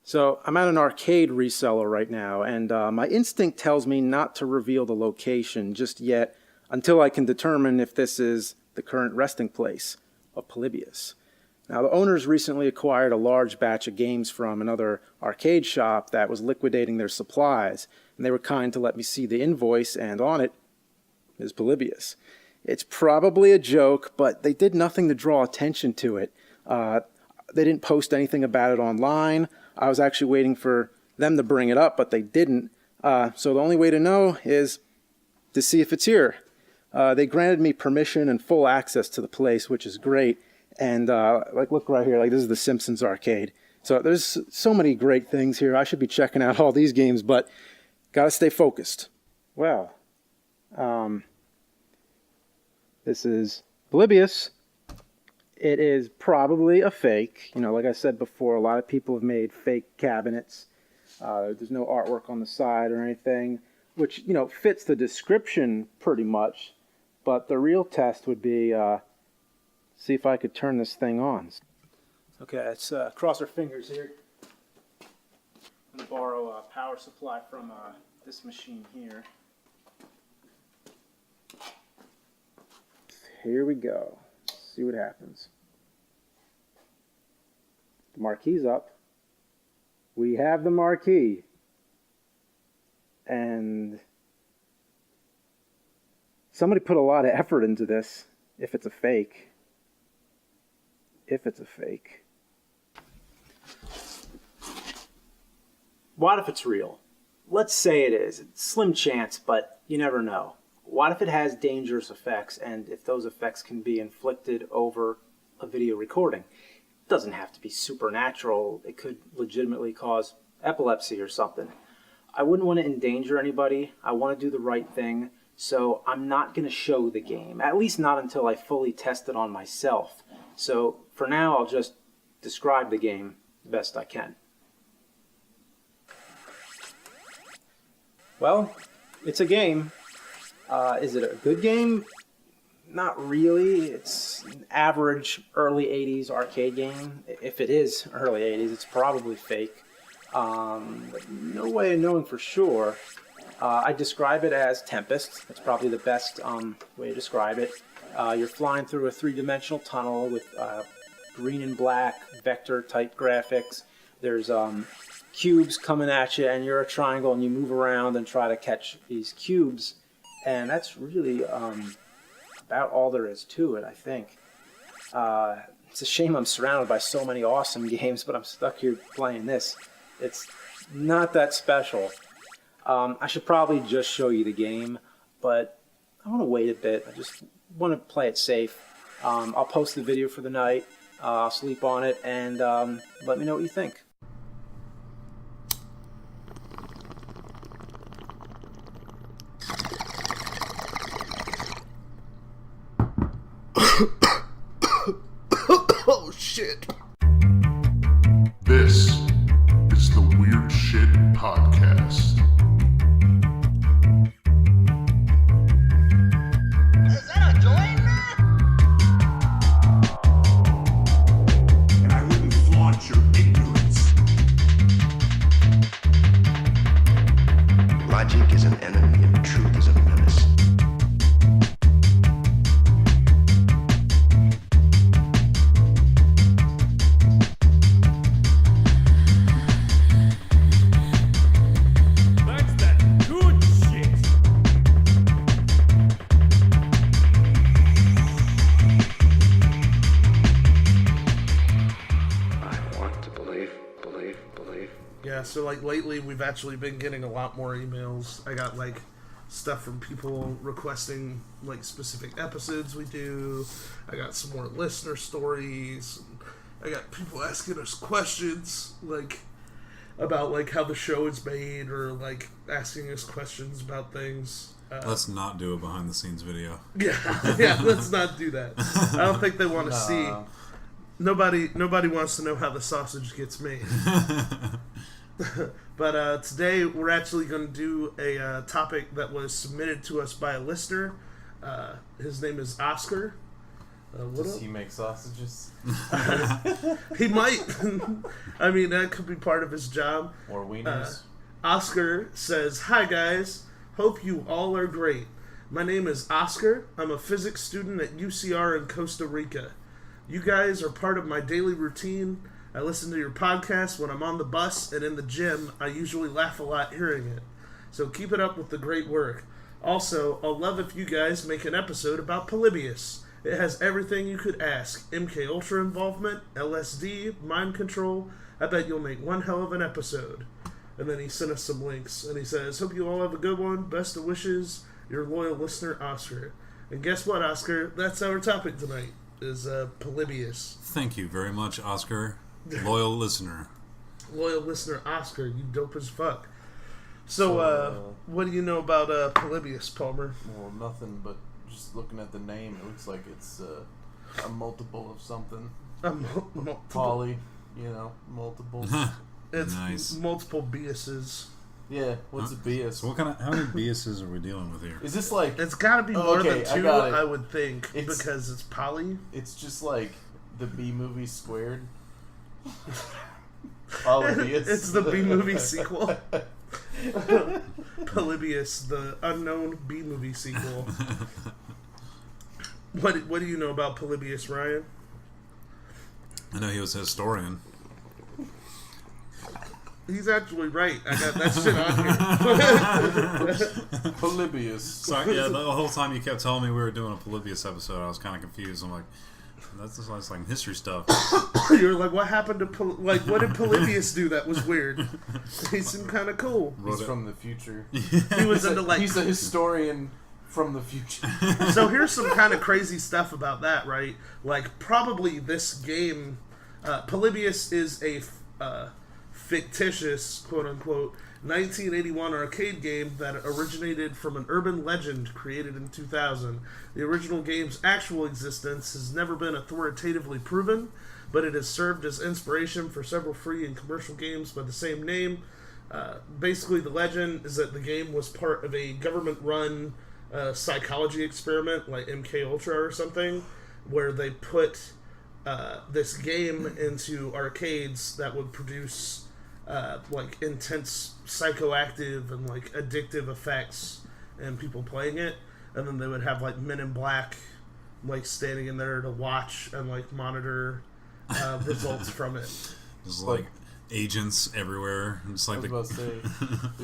So I'm at an arcade reseller right now, and my instinct tells me not to reveal the location just yet until I can determine if this is the current resting place of Polybius. Now, the owners recently acquired a large batch of games from another arcade shop that was liquidating their supplies, and they were kind to let me see the invoice, and on it is Polybius. It's probably a joke, but they did nothing to draw attention to it. They didn't post anything about it online. I was actually waiting for them to bring it up, but they didn't. So the only way to know is to see if it's here. They granted me permission and full access to the place, which is great. And look right here, this is the Simpsons arcade. So there's so many great things here. I should be checking out all these games, but gotta stay focused. Well, this is Polybius. It is probably a fake. Like I said before, a lot of people have made fake cabinets. There's no artwork on the side or anything, which, fits the description pretty much. But the real test would be, see if I could turn this thing on. Okay, let's cross our fingers here. I'm going to borrow a power supply from this machine here. Here we go. See what happens. The marquee's up. We have the marquee. And somebody put a lot of effort into this, if it's a fake. If it's a fake. What if it's real? Let's say it is. It's a slim chance, but you never know. What if it has dangerous effects, and if those effects can be inflicted over a video recording? It doesn't have to be supernatural. It could legitimately cause epilepsy or something. I wouldn't want to endanger anybody. I want to do the right thing, so I'm not going to show the game, at least not until I fully test it on myself. So for now, I'll just describe the game the best I can. Well, it's a game. Is it a good game? Not really. It's an average early 80s arcade game. If it is early 80s, it's probably fake. But no way of knowing for sure. I describe it as Tempest. That's probably the best way to describe it. You're flying through a three-dimensional tunnel with green and black vector-type graphics. There's cubes coming at you, and you're a triangle, and you move around and try to catch these cubes. And that's really about all there is to it, I think. It's a shame I'm surrounded by so many awesome games, but I'm stuck here playing this. It's not that special. I should probably just show you the game, but I want to wait a bit. I just want to play it safe. I'll post the video for the night. I'll sleep on it, and let me know what you think. Oh, shit. This is the Weird Shit Podcast. Is that a joint? And I wouldn't flaunt your ignorance. Logic is an enemy and truth is a menace. So lately we've actually been getting a lot more emails. I got stuff from people requesting specific episodes we do. I got some more listener stories. I got people asking us questions about how the show is made, or asking us questions about things. Let's not do a behind the scenes video. Yeah, let's not do that. I don't think they want to see. Nobody wants to know how the sausage gets made. But today we're actually going to do a topic that was submitted to us by a listener. His name is Oscar. What Does up? he make sausages? He might. I mean, that could be part of his job. Or wieners? Oscar says, "Hi guys, hope you all are great. My name is Oscar. I'm a physics student at UCR in Costa Rica. You guys are part of my daily routine. I listen to your podcast when I'm on the bus and in the gym. I usually laugh a lot hearing it. So keep it up with the great work. Also, I'll love if you guys make an episode about Polybius. It has everything you could ask. MK Ultra involvement, LSD, mind control. I bet you'll make one hell of an episode." And then he sent us some links. And he says, "Hope you all have a good one. Best of wishes, your loyal listener, Oscar." And guess what, Oscar? That's our topic tonight, is Polybius. Thank you very much, Oscar. Loyal listener. Loyal listener, Oscar. You dope as fuck. So, what do you know about Polybius, Palmer? Well, nothing, but just looking at the name, it looks like it's a multiple of something. Poly, multiples. It's Nice. multiple biases. Yeah, what's a bias? So how many biases are we dealing with here? Is this like... It's got to be more okay, than two, got it. I would think, It's- because it's poly. It's just like the B movie squared? Polybius. It's the B-movie sequel. Polybius, the unknown B-movie sequel. What do you know about Polybius, Ryan? I know he was a historian. He's actually right. I got that shit on here. Polybius. So yeah, the whole time you kept telling me we were doing a Polybius episode, I was kind of confused. I'm like, that's just like history stuff. You're like, what happened to what did Polybius do that was weird? He seemed kind of cool. He's from the future. He was into like. He's a historian from the future. So here's some kind of crazy stuff about that, right? Like, probably this game, Polybius is a fictitious, quote-unquote, 1981 arcade game that originated from an urban legend created in 2000. The original game's actual existence has never been authoritatively proven, but it has served as inspiration for several free and commercial games by the same name. Basically, the legend is that the game was part of a government-run psychology experiment, like MK Ultra or something, where they put this game into arcades that would produce like intense psychoactive and like addictive effects and people playing it, and then they would have like Men in Black like standing in there to watch and like monitor results from it. There's like agents everywhere. It's like I was about to say,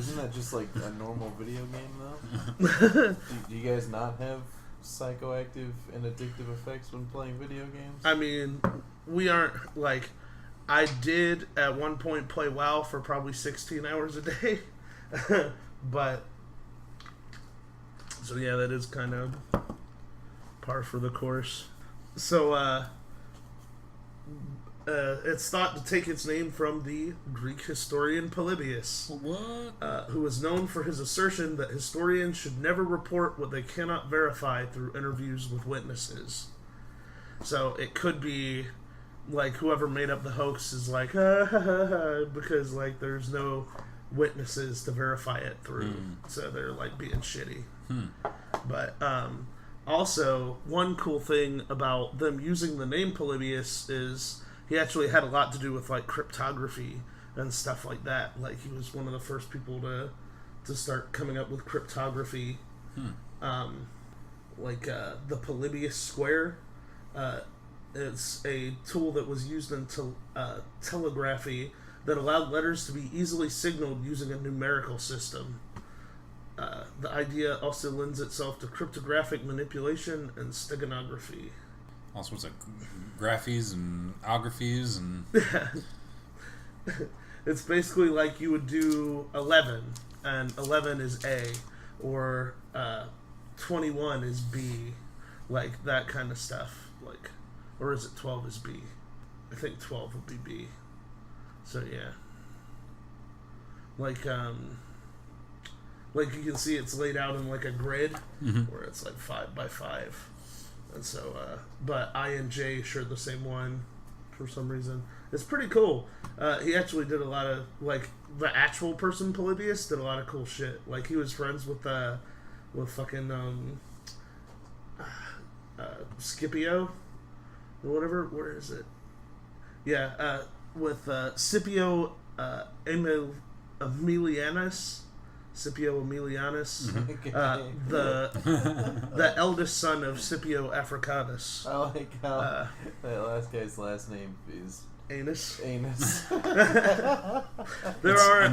isn't that just like a normal video game though? do you guys not have psychoactive and addictive effects when playing video games? I mean, we aren't like. I did at one point play WoW for probably 16 hours a day, but so yeah, that is kind of par for the course. So it's thought to take its name from the Greek historian Polybius, What? who was known for his assertion that historians should never report what they cannot verify through interviews with witnesses. So it could be like whoever made up the hoax is like, because like there's no witnesses to verify it through, so they're like being shitty. But also, one cool thing about them using the name Polybius is he actually had a lot to do with like cryptography and stuff like that. Like he was one of the first people to start coming up with cryptography. Like the Polybius square. It's a tool that was used in telegraphy that allowed letters to be easily signaled using a numerical system. The idea also lends itself to cryptographic manipulation and steganography. All sorts of graphies and algraphies and... It's basically like you would do 11, and 11 is A, or 21 is B, like that kind of stuff. Like, or is it 12 is B? I think 12 would be B. So yeah, like you can see it's laid out in like a grid where it's like 5 by 5, and so but I and J share the same one for some reason. It's pretty cool. He actually did a lot of like the actual person Polybius did a lot of cool shit. Like he was friends with fucking Scipio, whatever. Where is it? Yeah, with Scipio Aemilianus. Scipio Aemilianus, the eldest son of Scipio Africanus. I like how that last guy's last name is Anus. Anus. There are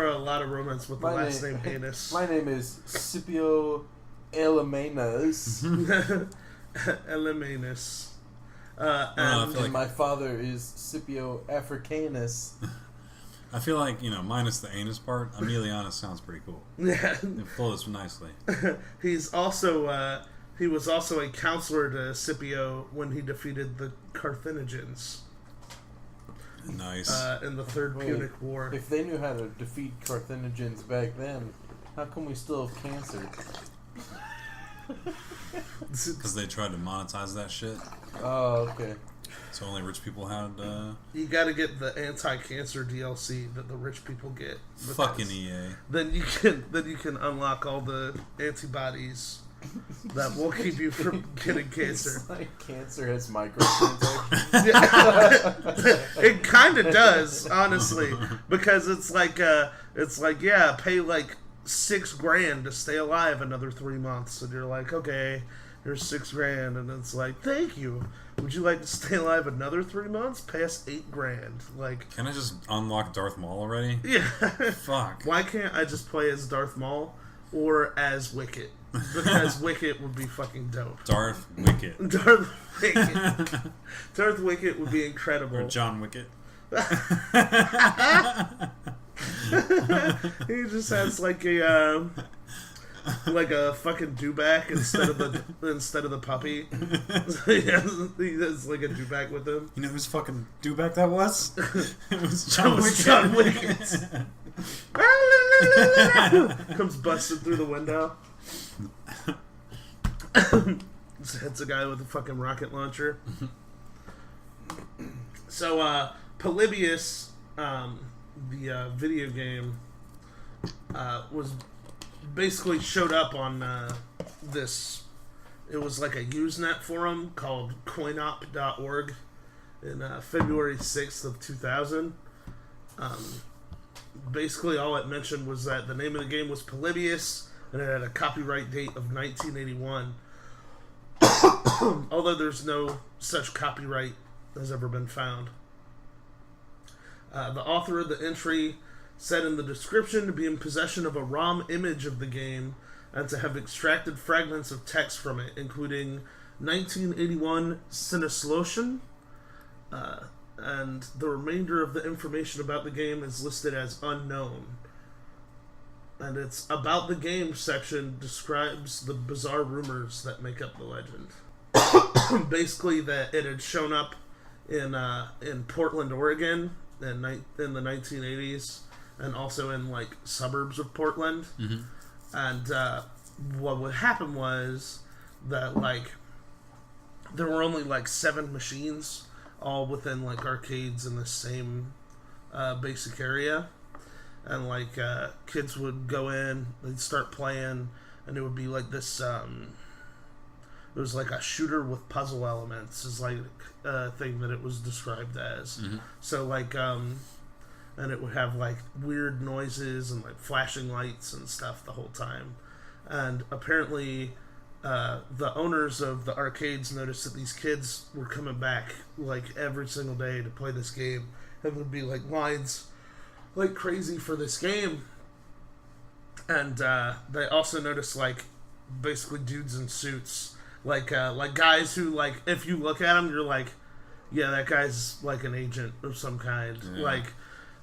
a lot of romance with the last name Anus. My name is Scipio Elemanus. Elemanus. And my father is Scipio Africanus. I feel like, minus the anus part, Aemilianus sounds pretty cool. Yeah. It flows nicely. He was also a counselor to Scipio when he defeated the Carthaginians. Nice. In the Third Punic War. If they knew how to defeat Carthaginians back then, how come we still have cancer? Because they tried to monetize that shit. Oh, okay. So only rich people had. You got to get the anti-cancer DLC that the rich people get. Fucking EA. Then you can unlock all the antibodies that will keep you from getting cancer. It's like cancer has microtransactions. It kind of does, honestly, because it's like pay like $6,000 to stay alive another 3 months, and you're like, okay, here's $6,000, and it's like, thank you. Would you like to stay alive another 3 months? Pay us $8,000. Like, can I just unlock Darth Maul already? Yeah. Fuck. Why can't I just play as Darth Maul or as Wicket? Because Wicket would be fucking dope. Darth Wicket. Darth Wicket. Darth Wicket would be incredible. Or John Wicket. He just has like a fucking dewback instead of the puppy. So he has like a dewback with him. You know whose fucking dewback that was? It was John Wicket. John Wicket. Comes busted through the window. Just hits a guy with a fucking rocket launcher. So Polybius, the video game, was basically showed up on this. It was like a Usenet forum called coinop.org in February 6th of 2000. Basically all it mentioned was that the name of the game was Polybius and it had a copyright date of 1981. Although there's no such copyright has ever been found. The author of the entry said in the description to be in possession of a ROM image of the game and to have extracted fragments of text from it, including 1981 Sinislotion, and the remainder of the information about the game is listed as unknown. And its About the Game section describes the bizarre rumors that make up the legend. Basically that it had shown up in Portland, Oregon in the 1980s, and also in like suburbs of Portland. Mm-hmm. And what would happen was that like there were only like 7 machines all within like arcades in the same basic area, and like kids would go in, they'd start playing, and it would be like this it was like a shooter with puzzle elements is like a thing that it was described as. Mm-hmm. So like and it would have like weird noises and like flashing lights and stuff the whole time. And apparently the owners of the arcades noticed that these kids were coming back like every single day to play this game, and there'd be like lines like crazy for this game. And they also noticed like basically dudes in suits, like guys who like if you look at them you're like, yeah, that guy's like an agent of some kind. Yeah.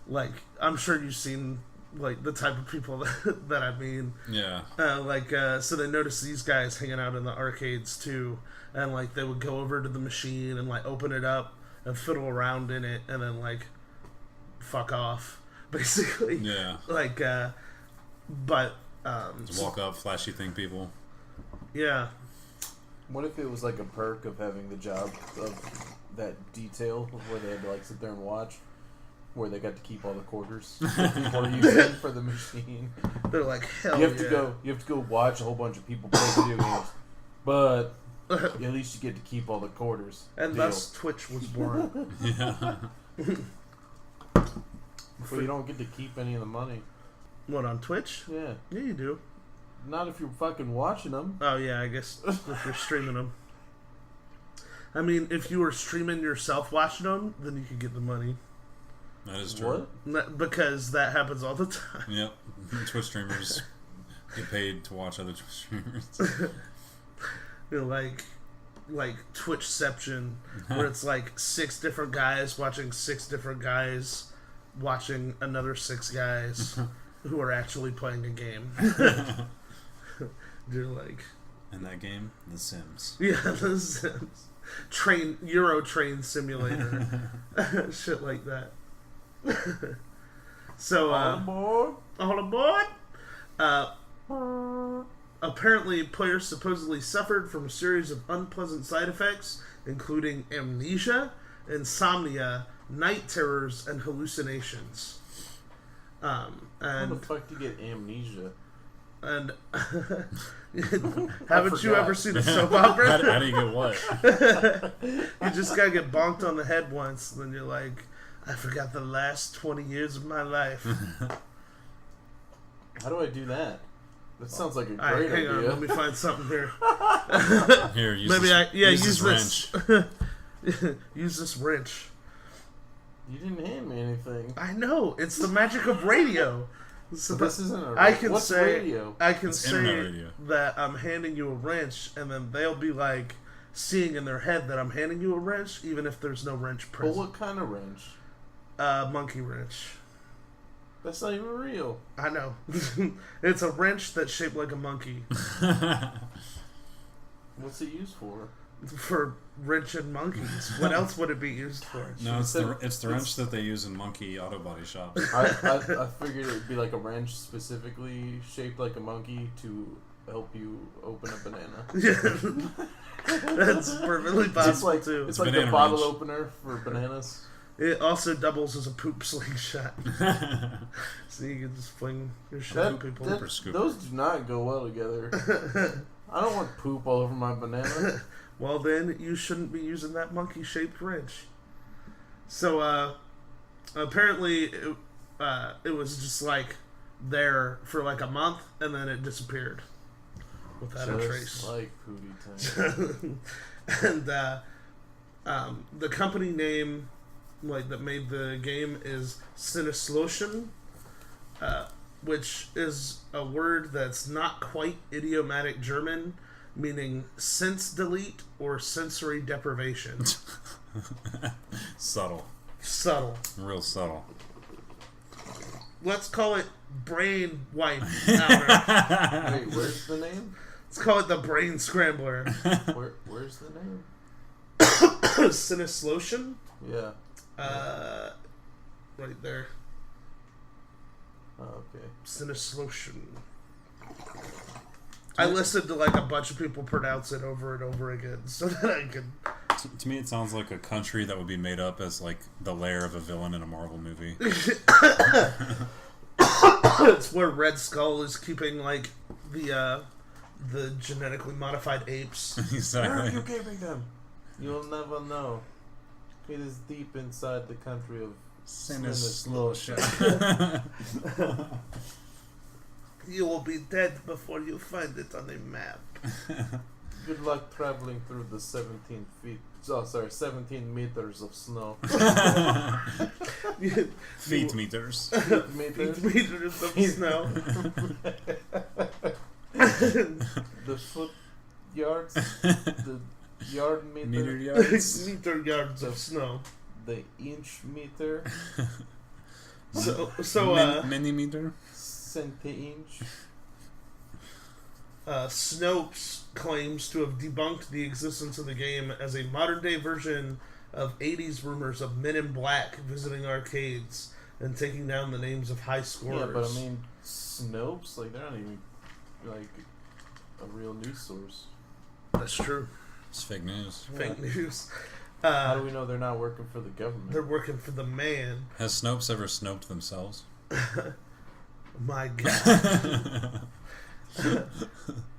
Like I'm sure you've seen like the type of people that I mean. Yeah. So they noticed these guys hanging out in the arcades too, and like they would go over to the machine and like open it up and fiddle around in it and then like fuck off, basically. Yeah. Like just walk up, flashy thing people. Yeah. What if it was like a perk of having the job of that detail where they had to like sit there and watch, where they got to keep all the quarters before you send for the machine? They're like, hell you have to go watch a whole bunch of people play video games, but At least you get to keep all the quarters. And Deal. thus Twitch was born. Yeah. So you don't get to keep any of the money. What, on Twitch? Yeah. Yeah, you do. Not if you're fucking watching them. Oh, yeah, I guess if you're streaming them. I mean, if you were streaming yourself watching them, then you could get the money. That is true. What? Because that happens all the time. Yep. Twitch streamers get paid to watch other Twitch streamers. You know, like Twitchception, where it's like 6 different guys watching 6 different guys watching another 6 guys who are actually playing a game. You're like... And that game, The Sims. Yeah, The Sims. Euro Train Simulator. Shit like that. So, All aboard? all aboard? Apparently, players supposedly suffered from a series of unpleasant side effects, including amnesia, insomnia, night terrors, and hallucinations. How the And fuck do you get amnesia? haven't you forgot. ever seen a soap opera? How do you get what? You just gotta get bonked on the head once, and then you're like, I forgot the last 20 years of my life. How do I do that? That sounds like a All right, great hang idea. on, let me find something here. Here, use Maybe this, use this this. wrench. Use this wrench. You didn't hand me anything. I know, it's the magic of radio. So This isn't a I can What's say radio? I can It's internet say radio. that I'm handing you a wrench, and then they'll be like seeing in their head that I'm handing you a wrench, even if there's no wrench But present. what kind of wrench? Monkey wrench. That's not even real. I know. It's a wrench that's shaped like a monkey What's it used for? for wrenching monkeys. What else would it be used for? No, it's the wrench that they use in monkey auto body shops. I figured it would be like a wrench specifically shaped like a monkey to help you open a banana. Yeah. That's perfectly It's possible like too. it's like a banana bottle wrench. opener for bananas. It also doubles as a poop slingshot. So you can just fling your shit That, at people. that- Scooper. those do not go well together. I don't want poop all over my banana. Well, then you shouldn't be using that monkey-shaped wrench. So, apparently, it was just like there for like a month, and then it disappeared without a trace. Just like Pootie Time. And the company name, like that made the game, is Sinislotion, which is a word that's not quite idiomatic German, meaning sense delete or sensory deprivation. Subtle. Subtle. Real subtle. Let's call it brain wipe outer. Wait, where's the name? Let's call it the brain scrambler. Where's the name? Sinislotion? Yeah. Right there. Oh, okay. Sinislotion. I listened to like a bunch of people pronounce it over and over again so that I could... To me, it sounds like a country that would be made up as like the lair of a villain in a Marvel movie. It's where Red Skull is keeping like the genetically modified apes. Where are Exactly. you keeping them? You'll never know. It is deep inside the country of Sinislotion. You will be dead before you find it on a map. Good luck traveling through the 17 feet. Oh, sorry, 17 meters of snow. Feet meters. Meters? Meters of snow. The foot yards? The yard meter? Meter yards. Meter yards of snow. The inch meter? So Mini-meter. Centi-inch? Snopes claims to have debunked the existence of the game as a modern-day version of 80s rumors of Men in Black visiting arcades and taking down the names of high scorers. Yeah, but I mean, Snopes? Like, they're not even, like, a real news source. That's true. It's fake news. Fake news. How do we know they're not working for the government? They're working for the man. Has Snopes ever snoped themselves? My God.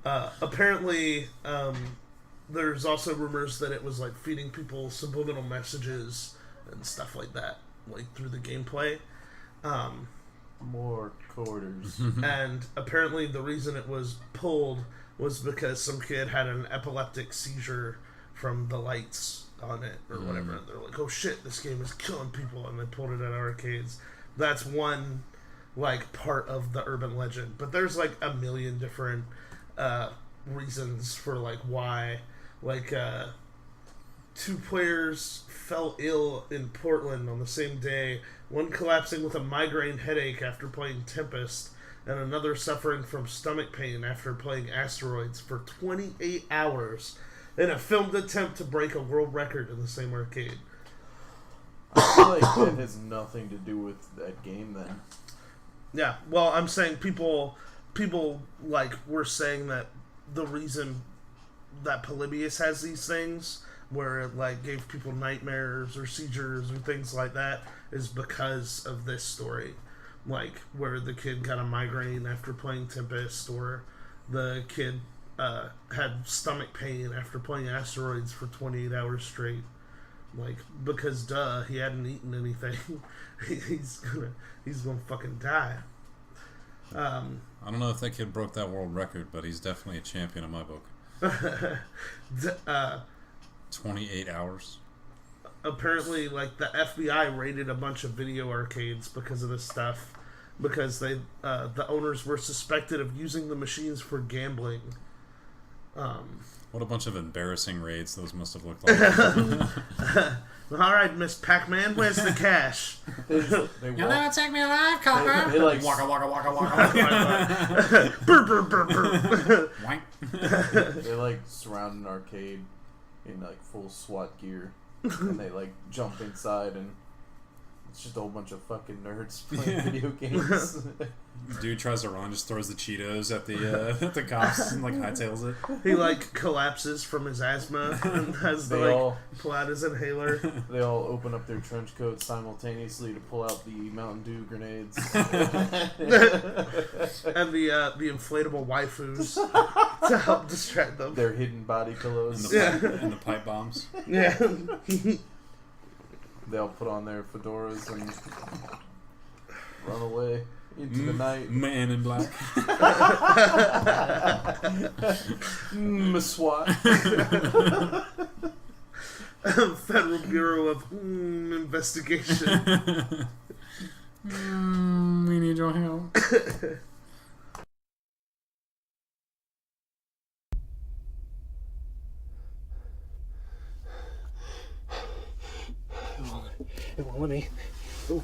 Apparently, there's also rumors that it was like feeding people subliminal messages and stuff like that, like through the gameplay. More quarters. And apparently the reason it was pulled was because some kid had an epileptic seizure from the lights on it or whatever. And they're like, oh shit, this game is killing people, and they pulled it at arcades. That's one like part of the urban legend, but there's like a million different reasons for like why. Like 2 players fell ill in Portland on the same day, one collapsing with a migraine headache after playing Tempest, and another suffering from stomach pain after playing Asteroids for 28 hours in a filmed attempt to break a world record in the same arcade. I feel like that has nothing to do with that game then. Yeah, well, I'm saying people like were saying that the reason that Polybius has these things where it like gave people nightmares or seizures or things like that is because of this story, like where the kid got a migraine after playing Tempest, or the kid had stomach pain after playing Asteroids for 28 hours straight. Like, because he hadn't eaten anything. he's gonna fucking die. I don't know if that kid broke that world record, but he's definitely a champion in my book. 28 hours. Apparently, like, the FBI raided a bunch of video arcades because of this stuff, because they the owners were suspected of using the machines for gambling. What a bunch of embarrassing raids those must have looked like. All right, Miss Pac-Man, where's the cash? They You'll never take me alive, Copper. They like Waka waka waka waka. Burr, burr, burr, burr. Wank. they like surround an arcade in like full SWAT gear, and they like jump inside, and it's just a whole bunch of fucking nerds playing video games. Dude tries to run, just throws the Cheetos at the cops and like hightails it. He like collapses from his asthma and has to pull out his inhaler. They all open up their trench coats simultaneously to pull out the Mountain Dew grenades And the inflatable waifus to help distract them. their hidden body pillows. And the pipe bombs. Yeah. They all put on their fedoras and run away into the night. Man in black. SWAT. Federal Bureau of Investigation. We need your help. It won't let me. Oh, it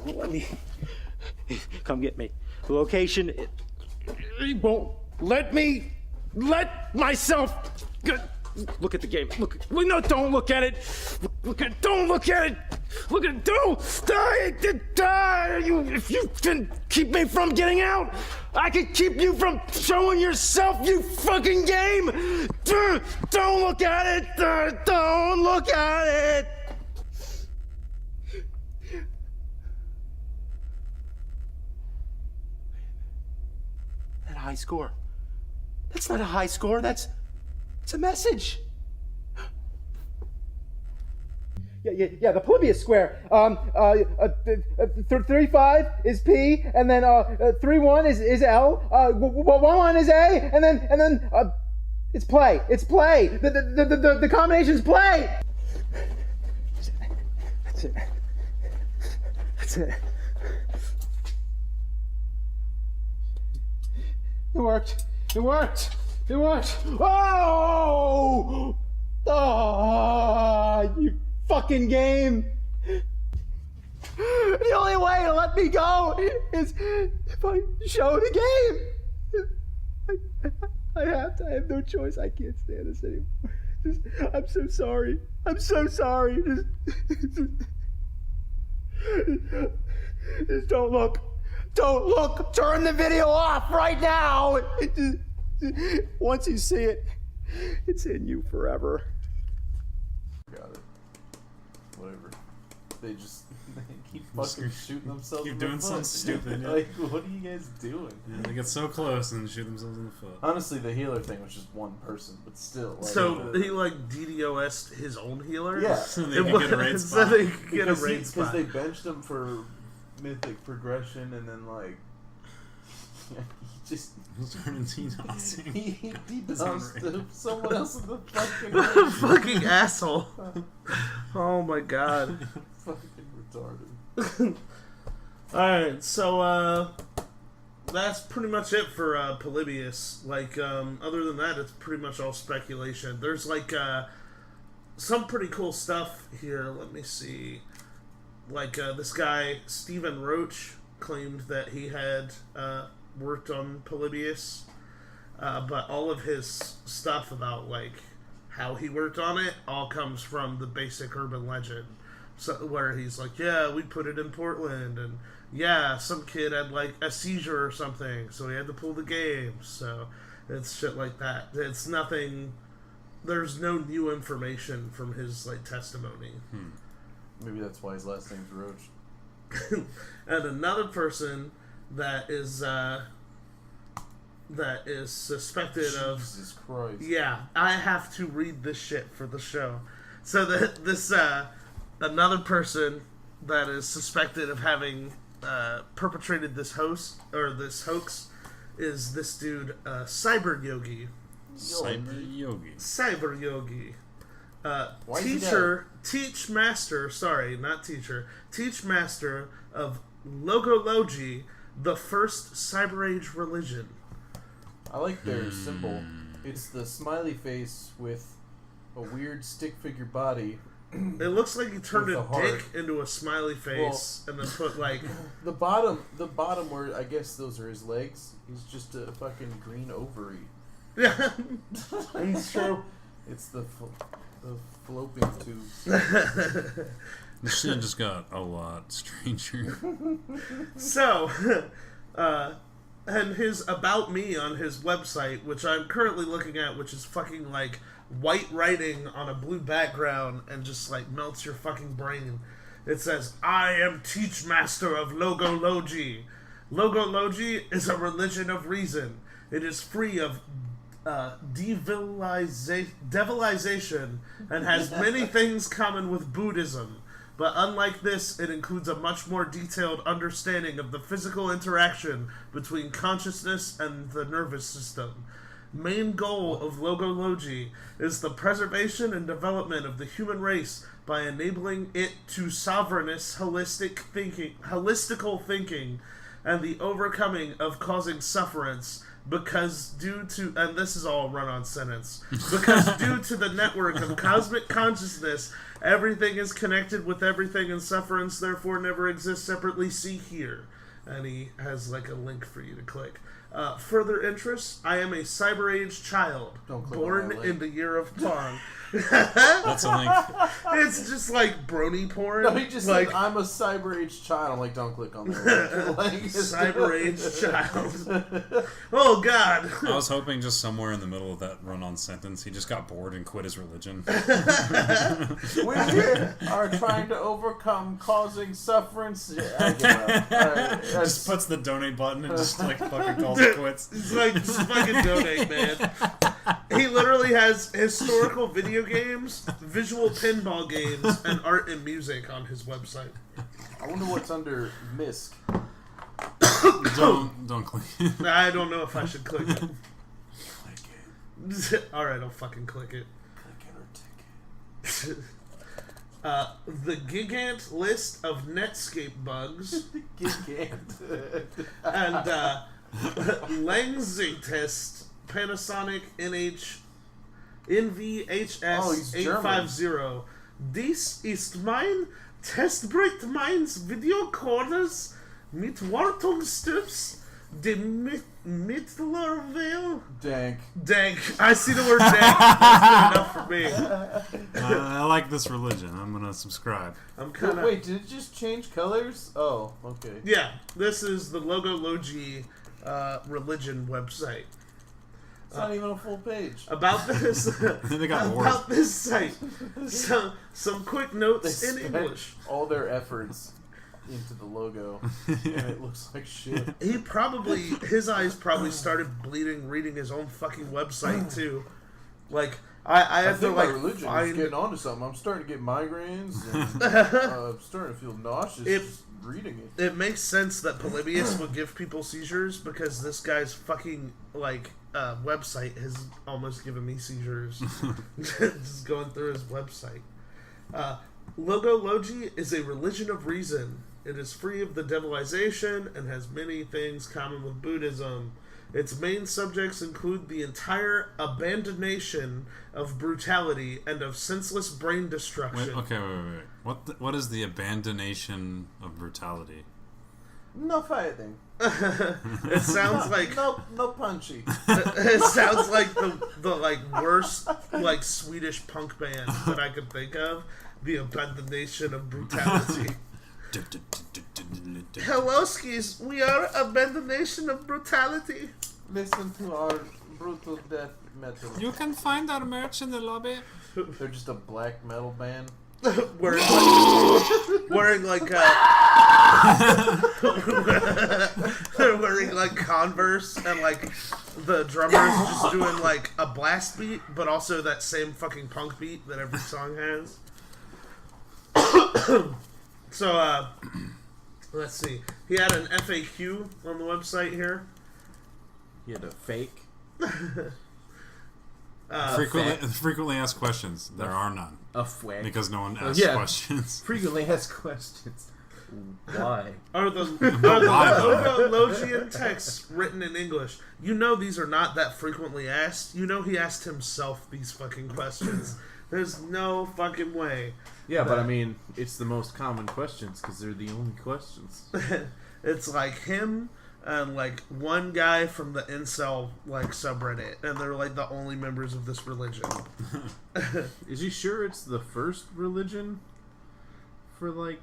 won't let me. Come get me. The location. It won't let me let myself. Look at the game. Look. No, don't look at it. Look at. Don't look at it. Look at. Don't. Die. If you can keep me from getting out, I can keep you from showing yourself. You fucking game. Don't look at it. Don't look at it. High score. That's not a high score. It's a message. Yeah. The Polybius square. 35 is P, and then 31 is L. 11 is A, and then it's play. It's play. The combination's play. That's it. That's it. It worked. It worked. It worked. Oh! Oh, you fucking game. The only way to let me go is if I show the game. I have to. I have no choice. I can't stand this anymore. I'm so sorry. I'm so sorry. Just don't look. Don't look! Turn the video off right now! Once you see it, it's in you forever. Got it. Whatever. they keep fucking shooting themselves Keep in the doing foot. something stupid. Yeah. Like, what are you guys doing? Yeah, they get so close and shoot themselves in the foot. Honestly, the healer thing was just one person, but still. Like, So he like DDoS'd his own healer. yeah, So they can get a raid So spot. they could get a raid because spot. they benched him for mythic progression, and then like he just he DDoSed someone else in the fucking Fucking asshole. Oh my god. fucking retarded. Alright, so that's pretty much it for Polybius. Like, other than that, it's pretty much all speculation. There's like some pretty cool stuff here. Let me see. Like this guy Stephen Roach claimed that he had worked on Polybius, but all of his stuff about like how he worked on it all comes from the basic urban legend. So where he's like, yeah, we put it in Portland, and yeah, some kid had like a seizure or something, so he had to pull the game. So it's shit like that. It's nothing. There's no new information from his like testimony. Maybe that's why his last name's Roach. And another person that is suspected of. Jesus Christ. Yeah, I have to read this shit for the show. So this another person that is suspected of having perpetrated this hoax is this dude, Cyber Yogi. Cyber Yogi. Cyber Yogi. Why is he Teach master of Logology, the first Cyber Age religion. I like their symbol. It's the smiley face with a weird stick figure body. It looks like he turned With a a heart. dick into a smiley face and then put like The bottom where I guess those are his legs, is just a fucking green ovary. yeah. It's true. It's the fallopian tube. This shit just got a lot stranger. So, and his About Me on his website, which I'm currently looking at, which is fucking like white writing on a blue background and just like melts your fucking brain. It says, I am Teach Master of Logology. Logology is a religion of reason. It is free of devilization and has many things common with Buddhism. But unlike this, it includes a much more detailed understanding of the physical interaction between consciousness and the nervous system. Main goal of Logology is the preservation and development of the human race by enabling it to sovereignist holistical thinking and the overcoming of causing sufferance because due to, and this is all run-on sentence, because due to the network of cosmic consciousness, everything is connected with everything and sufferance therefore never exists separately. See here. And he has like a link for you to click. Further interests, I am a Cyber Age child, Don't click born on that link. in the year of Pong. That's a link. It's just like brony porn. No, he just like said, I'm a Cyber Age child. I'm like, don't click on that. Like, Cyber Age child. Oh God. I was hoping just somewhere in the middle of that run-on sentence, he just got bored and quit his religion. We here are trying to overcome causing sufferance. Yeah, I give up. Alright, Just puts the donate button and just like fucking calls it quits. It's like, just fucking donate, man. He literally has historical video games, visual pinball games, and art and music on his website. I wonder what's under MISC. Don't click it. I don't know if I should click it. Click it. Alright, I'll fucking click it. Click it or tick The Gigant list of Netscape bugs it. Gigant. and Langzitest Panasonic Oh, he's NVHS German. 850. Dies ist mein Testbrett meines Videocorders mit Wartungsstüps dem Mittlerweile. Dank. Dank. I see the word dank. That's good enough for me. I like this religion. I'm gonna subscribe. I'm kind of... Wait, did it just change colors? Oh, okay. Yeah, this is the Logology religion website. It's not even a full page. About this, They got bored. about this site. Some quick They notes in spent English. all their efforts into the logo, and it looks like shit. His eyes probably started bleeding reading his own fucking website too. Like I have to think like my religion is find. getting onto something. I'm starting to get migraines, and I'm starting to feel nauseous just reading it. It makes sense that Polybius would give people seizures because this guy's fucking website has almost given me seizures. Just going through his website. Logology is a religion of reason. It is free of the devilization and has many things common with Buddhism. Its main subjects include the entire abandonation of brutality and of senseless brain destruction. Wait. What is the abandonation of brutality? No fighting. It sounds like no punchy. it sounds like the like worst like Swedish punk band that I could think of. The abandonation of brutality. Hello, skis. We are abandonation of brutality. Listen to our brutal death metal. You can find our merch in the lobby. They're just a black metal band. wearing like they're wearing like Converse, and like the drummer's just doing like a blast beat, but also that same fucking punk beat that every song has. So let's see. He had an FAQ on the website here. He had a fake. Frequently asked questions. There are none. A fake. Because no one asks questions. Frequently asked questions. Why? Are the Logologian texts written in English? You know these are not that frequently asked. You know he asked himself these fucking questions. There's no fucking way. Yeah, but I mean, it's the most common questions because they're the only questions. It's like him and like one guy from the incel like subreddit, and they're like the only members of this religion. Is he sure it's the first religion for like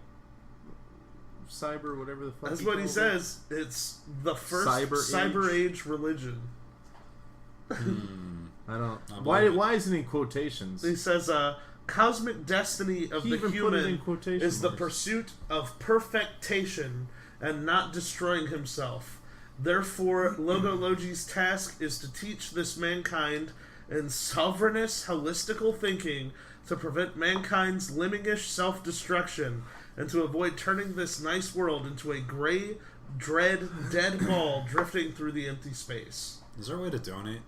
cyber, whatever the fuck? That's what he says. It's the first cyber age religion. I don't. Why isn't he quotations? He says, cosmic destiny of the human is the pursuit of perfectation and not destroying himself. Therefore, Logology's task is to teach this mankind in sovereignist, holistical thinking to prevent mankind's limmingish self-destruction and to avoid turning this nice world into a gray, dread, dead ball drifting through the empty space. Is there a way to donate?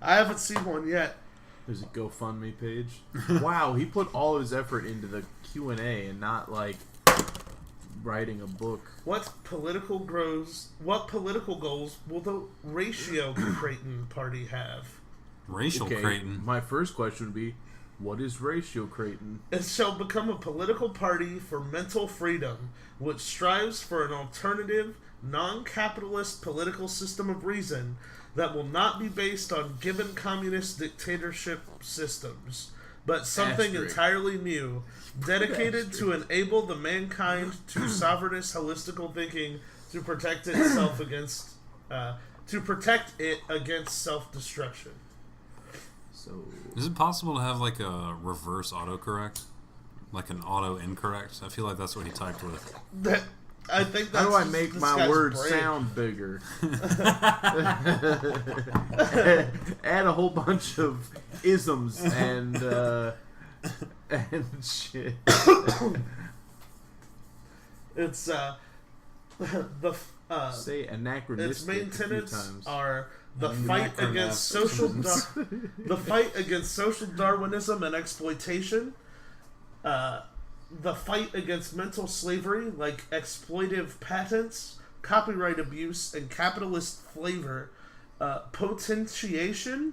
I haven't seen one yet. There's a GoFundMe page. Wow, he put all his effort into the Q&A and not like writing a book. What political goals will the Ratio Creighton party have? Racial Creighton? My first question would be, what is Ratio Creighton? It shall become a political party for mental freedom, which strives for an alternative, non-capitalist political system of reason that will not be based on given communist dictatorship systems, but something entirely new, dedicated to enable the mankind to sovereignist holistical thinking to protect itself against self-destruction. So, is it possible to have like a reverse autocorrect, like an auto incorrect? I feel like that's what he typed with. I think that's how do I make my words sound bigger? Add a whole bunch of isms and shit. It's say anachronistic. Its main tenets are the fight against social Darwinism and exploitation. The fight against mental slavery, like exploitive patents, copyright abuse, and capitalist flavor, potentiation,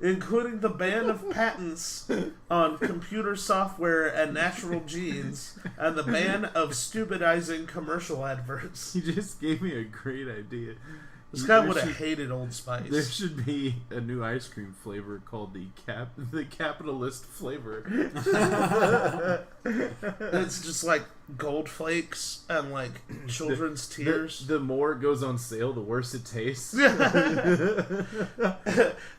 including the ban of patents on computer software and natural genes, and the ban of stupidizing commercial adverts. You just gave me a great idea. This guy There would have should- hated Old There Spice. should be a new ice cream flavor called the capitalist flavor. It's just like Gold Flakes and like children's tears. The more it goes on sale, the worse it tastes.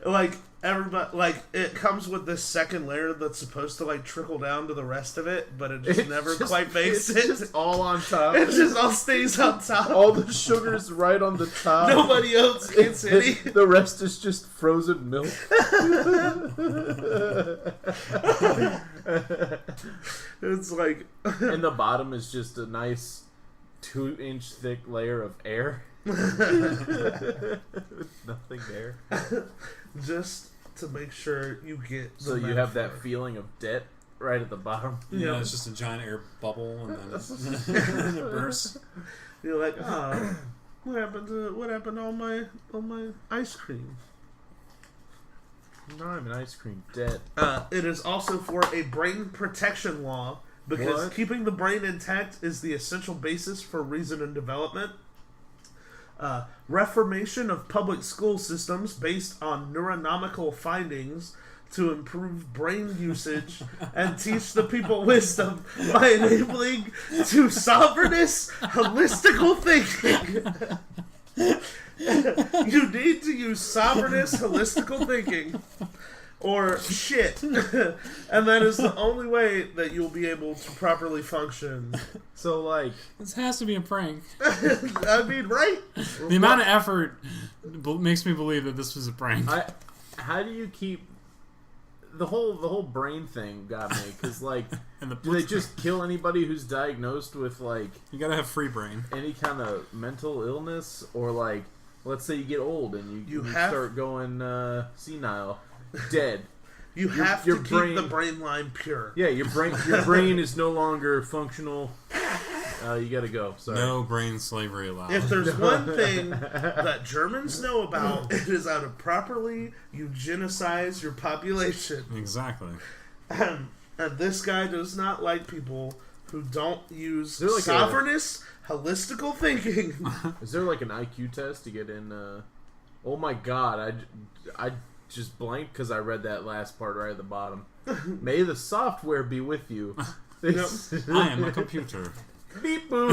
Like everybody, like it comes with this second layer that's supposed to like trickle down to the rest of it, but it just It's never just- quite makes it's it. just all on top. It just all stays on top. All the sugar's right on the top. Nobody else gets any. The rest is just frozen milk. It's like And the bottom is just a nice 2-inch thick layer of air. Nothing there. just to make sure you get. So you have that feeling of debt right at the bottom. Yeah, it's just a giant air bubble, and then it bursts. You're like, oh, what happened to all my ice cream? No, I'm an ice cream debt. It is also for a brain protection law because What? keeping the brain intact is the essential basis for reason and development. Reformation of public school systems based on neuronomical findings to improve brain usage and teach the people wisdom by enabling to sovereignist, holistical thinking. You need to use sovereignist, holistical thinking, or shit, and that is the only way that you'll be able to properly function. So, like, This has to be a prank. I mean, right? The amount of effort makes me believe that this was a prank. how do you keep the whole brain thing got me? Because, like, And the do they just kill anybody who's diagnosed with, like, you gotta have free brain. any kind of mental illness? Or, like, let's say you get old and you have- start going senile, dead. You have your to keep brain- the brain line pure. Yeah, your brain is no longer functional. You gotta go. Sorry. No brain slavery allowed. If there's one thing that Germans know about, it is how to properly eugenicize your population. Exactly. And this guy does not like people who don't use there like sovereignist, holistical thinking. Is there like an IQ test to get in? Oh my god, I just blanked because I read that last part right at the bottom. May the software be with you. I am a computer. Beep boop.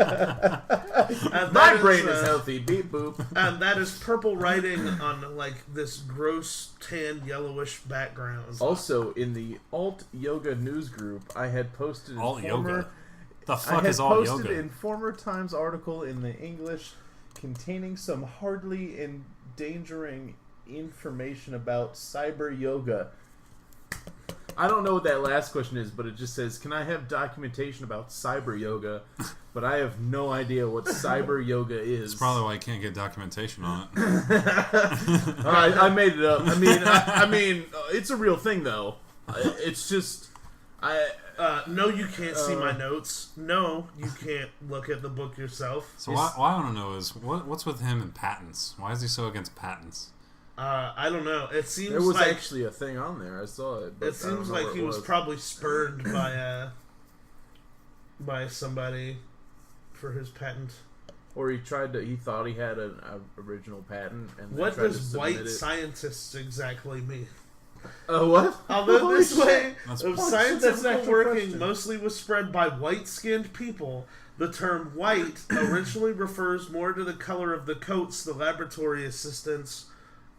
And My that brain is healthy. Beep boop. And that is purple writing on like this gross tan yellowish background. Also, in the alt yoga news group, I had posted Alt former, yoga. The I fuck had is all posted yoga? in former Times article in the English containing some hardly endangering information about cyber yoga. I don't know what that last question is, but it just says, can I have documentation about cyber yoga? But I have no idea what cyber yoga is. That's probably why I can't get documentation on it. I made it up. I mean, it's a real thing, though. It's just... No, you can't see my notes. No, you can't look at the book yourself. So what I want to know is, what's with him and patents? Why is he so against patents? I don't know. It seems There was like actually a thing on there. I saw it. But it seems like he was probably spurned by somebody for his patent. Or he thought he had an original patent. And they What tried to does submit white it. scientists exactly mean? What? Although this way That's- of That's an scientific actual working question. mostly was spread by white-skinned people, the term white originally refers more to the color of the coats the laboratory assistants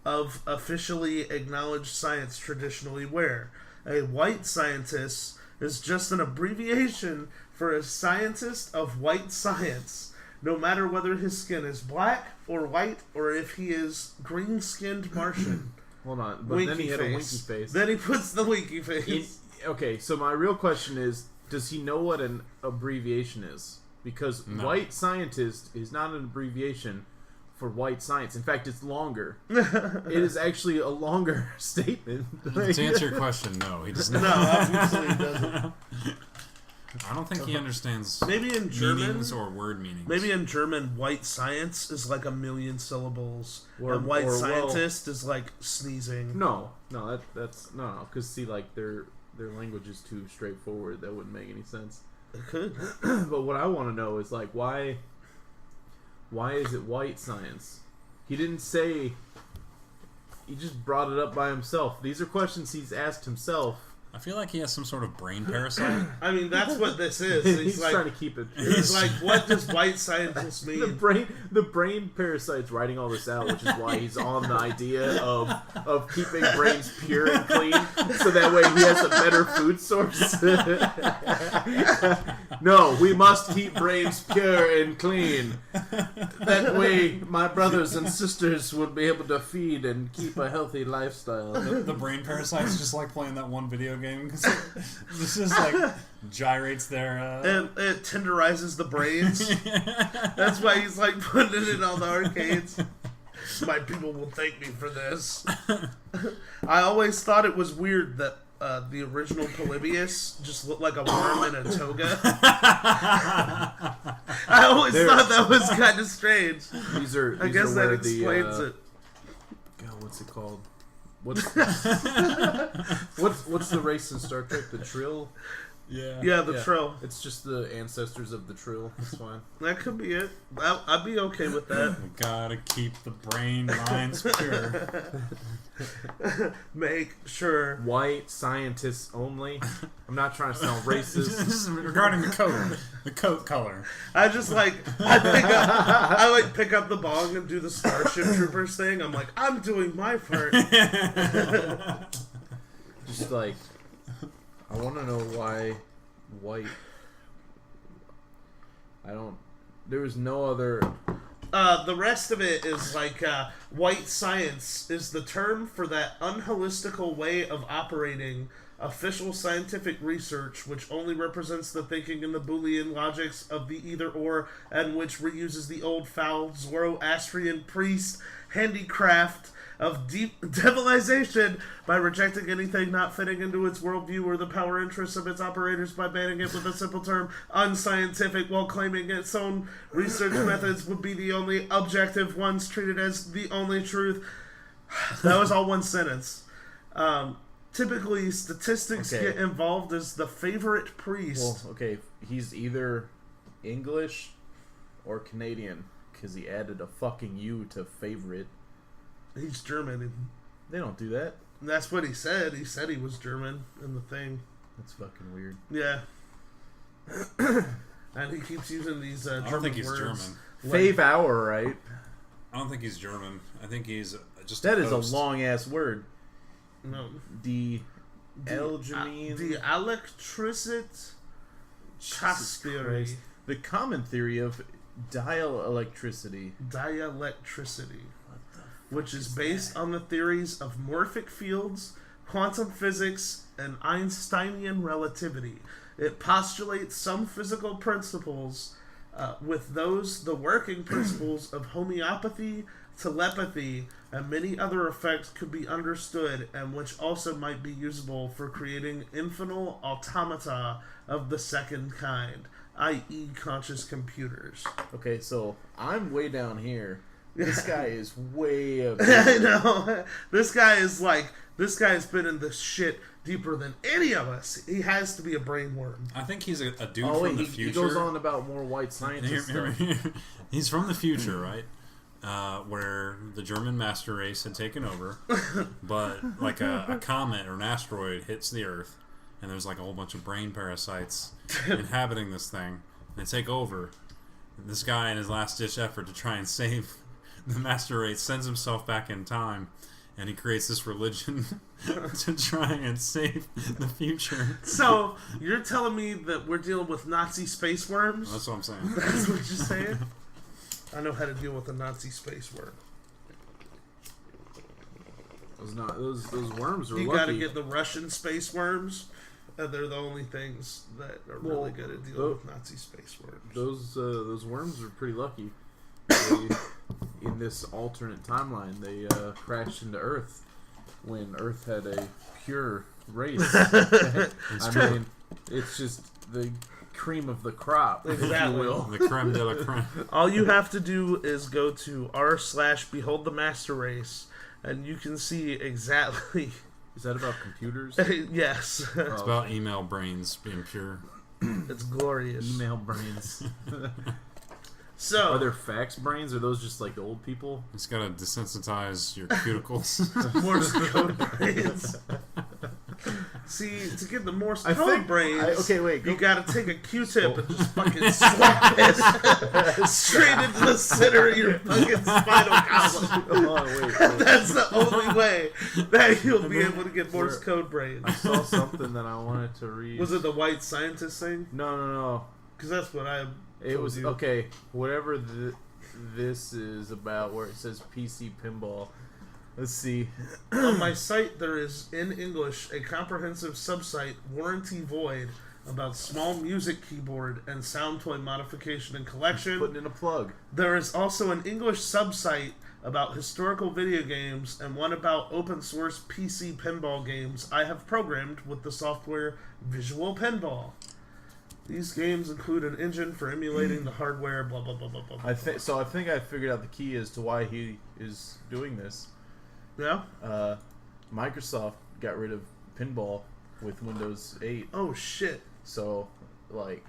of officially acknowledged science traditionally wear. A white scientist is just an abbreviation for a scientist of white science, no matter whether his skin is black or white or if he is green-skinned Martian. Hold on. But then he had a winky face. Then he puts the winky face. Okay, so my real question is, does he know what an abbreviation is? Because No. white scientist is not an abbreviation for white science. In fact, it's longer. It is actually a longer statement. To answer your question, no, he does No, not. obviously he doesn't. I don't think he understands Maybe in German, meanings or word meanings. maybe in German, white science is like 1,000,000 syllables, and white or, well- scientist is like sneezing. No, that's no, because see, like their language is too straightforward. That wouldn't make any sense. It could. But what I want to know is like why Why is it white science? He didn't say. He just brought it up by himself. These are questions he's asked himself. I feel like he has some sort of brain parasite. I mean, that's what this is. He's like, trying to keep it pure. He's like, what does white scientist mean? The brain parasite's writing all this out, which is why he's on the idea of keeping brains pure and clean, so that way he has a better food source. No, we must keep brains pure and clean. That way, my brothers and sisters would be able to feed and keep a healthy lifestyle. The brain parasite's just like playing that one video game. This is like gyrates their. It tenderizes the brains. That's why he's like putting it in all the arcades. My people will thank me for this. I always thought it was weird that the original Polybius just looked like a worm in a toga. I always thought that was kind of strange. I guess that explains it. God, what's it called? What's the race in Star Trek? The Trill? Yeah, the Trill. It's just the ancestors of the Trill. That's fine. That could be it. I'd be okay with that. We gotta keep the brain lines pure. Make sure. White scientists only. I'm not trying to sound racist. This is regarding the coat color. I just like pick up the bong and do the Starship Troopers thing. I'm like, I'm doing my part. Just like, I want to know why white. There was no other. The rest of it is like white science is the term for that unholistical way of operating official scientific research which only represents the thinking and the Boolean logics of the either-or and which reuses the old foul Zoroastrian priest handicraft of deep devilization by rejecting anything not fitting into its worldview or the power interests of its operators by banning it with a simple term unscientific while claiming its own research methods would be the only objective ones treated as the only truth. That was all one sentence. Typically statistics get involved as the favorite priest. Well, okay, he's either English or Canadian because he added a fucking U to favorite. He's German. They don't do that. That's what he said. He said he was German in the thing. That's fucking weird. Yeah. And he keeps using these German words. I don't think he's German. Fave hour, right? I don't think he's German. I think he's just That a is host. a long ass word. No. The electricit theory. The common theory of dielectricity. Dielectricity. Which is based on the theories of morphic fields, quantum physics, and Einsteinian relativity. It postulates some physical principles, with those the working principles of homeopathy, telepathy, and many other effects could be understood, and which also might be usable for creating infinite automata of the second kind, i.e. conscious computers. Okay, so I'm way down here. This guy is way up I here. know. This guy's been in this shit deeper than any of us. He has to be a brainworm. I think he's a dude Oh, wait, from the he future. goes on about more white scientists stuff. He's from the future, right? Where the German master race had taken over, but like a comet or an asteroid hits the Earth, and there's like a whole bunch of brain parasites inhabiting this thing, and they take over. This guy, in his last-ditch effort to try and save the master race, sends himself back in time, and he creates this religion to try and save the future. So, you're telling me that we're dealing with Nazi space worms? That's what I'm saying. That's what you're saying? I know how to deal with a Nazi space worm. Those worms are You lucky. gotta get the Russian space worms, and they're the only things that are really good at dealing with Nazi space worms. Those worms are pretty lucky. In this alternate timeline, they crashed into Earth when Earth had a pure race. I mean, it's just the cream of the crop, if you will. The creme de la creme. All you have to do is go to r/behold the master race, and you can see exactly. Is that about computers? Yes. It's about email brains being pure. It's glorious. Email brains. So Are there fax brains, or are those just like the old people? It's got to desensitize your cuticles. Morse code brains. See, to get the Morse code brains, okay, wait. you gotta take a Q-tip and just fucking slap it straight into the center of your fucking spinal column. Oh, wait. That's the only way that you'll be able to get Morse code brains. I saw something that I wanted to read. Was it the white scientist thing? No. Because that's what I. It was you. okay. Whatever this is about, where it says PC pinball. Let's see. On my site, there is, in English, a comprehensive subsite, Warranty Void, about small music keyboard and sound toy modification and collection. Putting in a plug. There is also an English subsite about historical video games and one about open source PC pinball games I have programmed with the software Visual Pinball. These games include an engine for emulating the hardware, blah, blah, blah, blah, blah. I think I figured out the key as to why he is doing this. Yeah? Microsoft got rid of pinball with Windows 8. Oh, shit. So, like,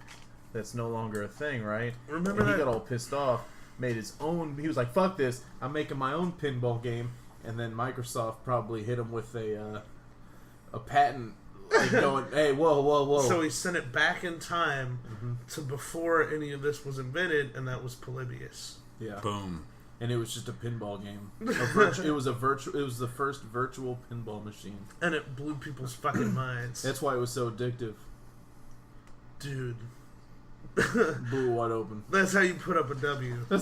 that's no longer a thing, right? Remember and he that? got all pissed off, made his own. He was like, "Fuck this! I'm making my own pinball game." And then Microsoft probably hit him with a patent, like going, "Hey, whoa!" So he sent it back in time to before any of this was invented, and that was Polybius. Yeah. Boom. And it was just a pinball game. It was the first virtual pinball machine. And it blew people's fucking minds. That's why it was so addictive. Dude. Blew wide open. That's how you put up a W. I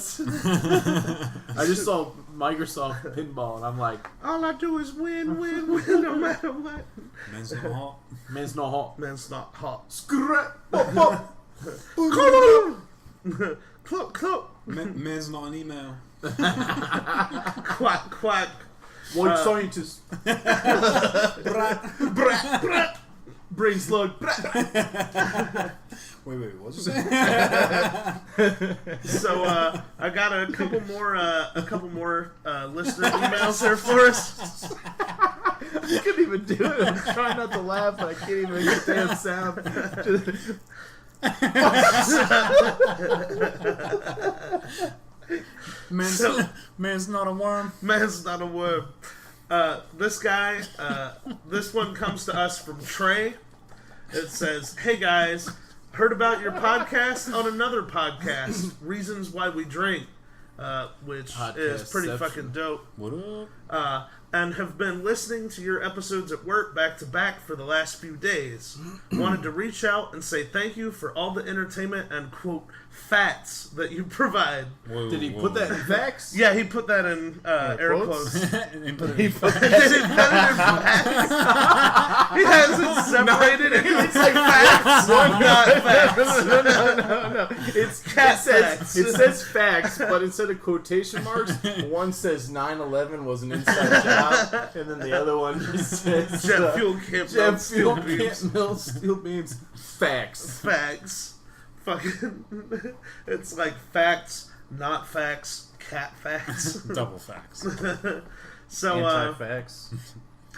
just saw Microsoft pinball, and I'm like, All I do is win, no matter what. Men's not hot. man's not hot. Man's not hot. Scrap. Bop, bop. Clock, clock. Men's not an email. Quack, quack. One scientist. Brat. Brain slug. Wait, what's you say? So I got a couple more listener emails there for us. I couldn't even do it. I'm trying not to laugh, but I can't even make a damn sound. Man's not a worm. Man's not a worm. This guy, this one comes to us from Trey. It says, "Hey guys, heard about your podcast on another podcast, Reasons Why We Drink," which is pretty Podcastception. fucking dope. What up? And have been listening to your episodes at work back to back for the last few days. Wanted to reach out and say thank you for all the entertainment and, quote, facts that you provide. Whoa, Did he put that in facts? Yeah, he put that in air quotes. And put it He in- put Did he put it in facts? He has it separated into it's like facts. Not facts. No. It Cat facts. says facts, but instead of quotation marks, one says 9/11 was an inside job, and then the other one just says Jet fuel can't Jet melt steel fuel beams. can't melt steel beams. Facts. Facts. Fucking. It's like facts, not facts, cat facts. Double facts. So, Anti-facts.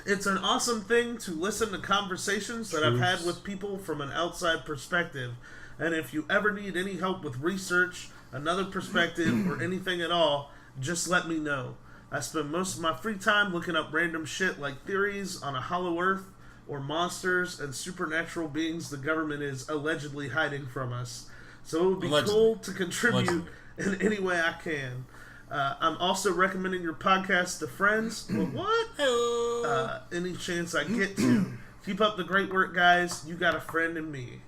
it's an awesome thing to listen to conversations that I've had with people from an outside perspective. And if you ever need any help with research, another perspective, or anything at all, just let me know. I spend most of my free time looking up random shit like theories on a hollow earth or monsters and supernatural beings the government is allegedly hiding from us. So it would be Allegedly. cool to contribute Allegedly. in any way I can. I'm also recommending your podcast to friends. But what? Any chance I get to. Keep up the great work, guys. You got a friend in me.